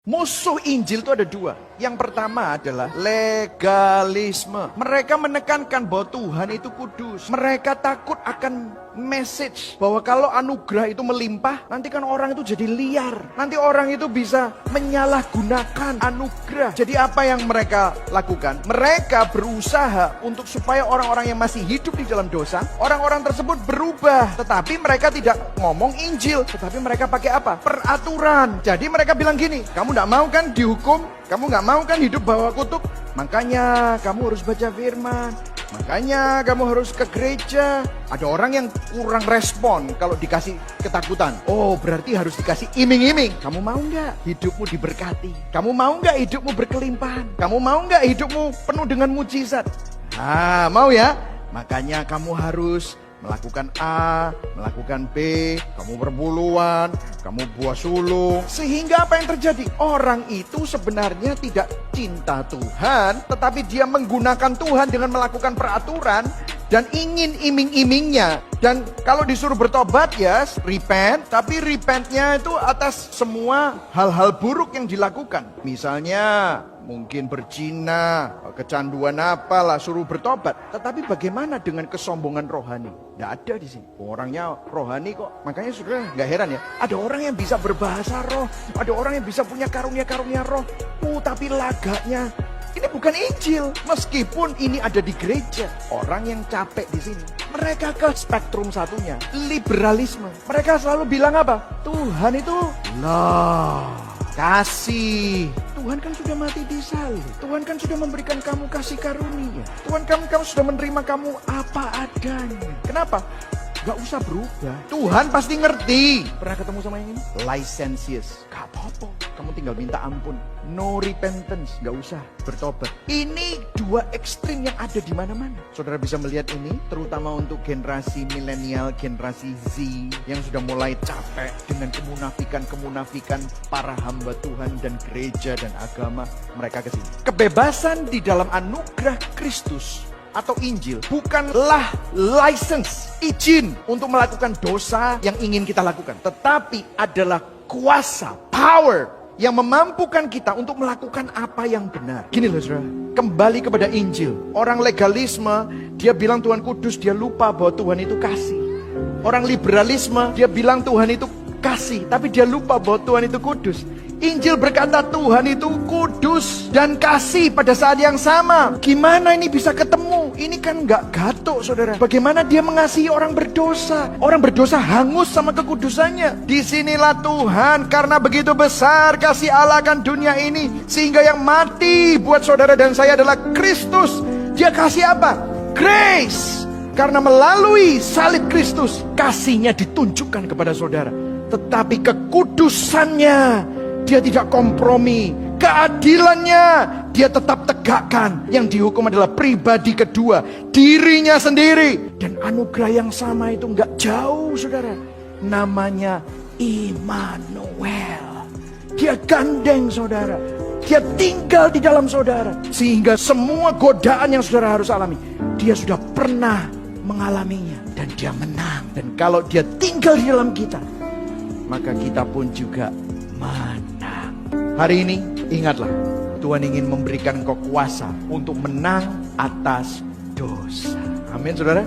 Musuh Injil itu ada dua. Yang pertama adalah legalisme. Mereka menekankan bahwa Tuhan itu kudus. Mereka takut akan message bahwa kalau anugerah itu melimpah, nanti kan orang itu jadi liar. Nanti orang itu bisa menyalahgunakan anugerah. Jadi apa yang mereka lakukan? Mereka berusaha untuk supaya orang-orang yang masih hidup di dalam dosa, orang-orang tersebut berubah. Tetapi mereka tidak ngomong Injil, tetapi mereka pakai apa? Peraturan. Jadi mereka bilang gini, kamu gak mau kan dihukum? Kamu gak mau kan hidup bawa kutuk? Makanya kamu harus baca firman. Makanya kamu harus ke gereja. Ada orang yang kurang respon kalau dikasih ketakutan. Oh, berarti harus dikasih iming-iming. Kamu mau gak hidupmu diberkati? Kamu mau gak hidupmu berkelimpahan? Kamu mau gak hidupmu penuh dengan mujizat? Mau ya? Makanya kamu harus melakukan A, melakukan B, kamu berbuluan, kamu buah sulung. Sehingga apa yang terjadi? Orang itu sebenarnya tidak cinta Tuhan, tetapi dia menggunakan Tuhan dengan melakukan peraturan dan ingin iming-imingnya. Dan kalau disuruh bertobat ya, repent, tapi repentnya itu atas semua hal-hal buruk yang dilakukan. Misalnya mungkin berzina, kecanduan apalah, suruh bertobat. Tetapi bagaimana dengan kesombongan rohani? Nggak ada di sini. Orangnya rohani kok. Makanya saudara nggak heran ya. Ada orang yang bisa berbahasa roh, ada orang yang bisa punya karunia-karunia roh. Tapi laganya ini bukan Injil. Meskipun ini ada di gereja, orang yang capek di sini, mereka ke spektrum satunya, liberalisme. Mereka selalu bilang apa? Tuhan itu love, kasih. Tuhan kan sudah mati di salib. Tuhan kan sudah memberikan kamu kasih karunia. Tuhan kamu sudah menerima kamu apa adanya. Kenapa? Gak usah berubah. Tuhan pasti ngerti. Pernah ketemu sama yang ini? Licentious. Gak apa-apa. Kamu tinggal minta ampun. No repentance. Gak usah bertobat. Ini dua ekstrim yang ada di mana-mana. Saudara bisa melihat ini, terutama untuk generasi milenial, generasi Z, yang sudah mulai capek dengan kemunafikan para hamba Tuhan dan gereja dan agama. Mereka kesini. Kebebasan di dalam anugerah Kristus atau Injil bukanlah license, izin untuk melakukan dosa yang ingin kita lakukan, tetapi adalah kuasa, power yang memampukan kita untuk melakukan apa yang benar. Gini loh saudara, kembali kepada Injil. Orang legalisme, dia bilang Tuhan kudus, dia lupa bahwa Tuhan itu kasih. Orang liberalisme, dia bilang Tuhan itu kasih, tapi dia lupa bahwa Tuhan itu kudus. Injil berkata Tuhan itu kudus dan kasih pada saat yang sama. Gimana ini bisa ketemu? Ini kan gak gatuk saudara. Bagaimana dia mengasihi orang berdosa? Orang berdosa hangus sama kekudusannya. Disinilah Tuhan, karena begitu besar kasih Allah akan dunia ini, sehingga yang mati buat saudara dan saya adalah Kristus. Dia kasih apa? Grace. Karena melalui salib Kristus, kasihnya ditunjukkan kepada saudara. Tetapi kekudusannya dia tidak kompromi. Keadilannya dia tetap tegakkan. Yang dihukum adalah pribadi kedua, dirinya sendiri. Dan anugerah yang sama itu gak jauh saudara. Namanya Immanuel. Dia gandeng saudara. Dia tinggal di dalam saudara. Sehingga semua godaan yang saudara harus alami, dia sudah pernah mengalaminya. Dan dia menang. Dan kalau dia tinggal di dalam kita, maka kita pun juga menang. Hari ini ingatlah, Tuhan ingin memberikan engkau kuasa untuk menang atas dosa. Amin saudara.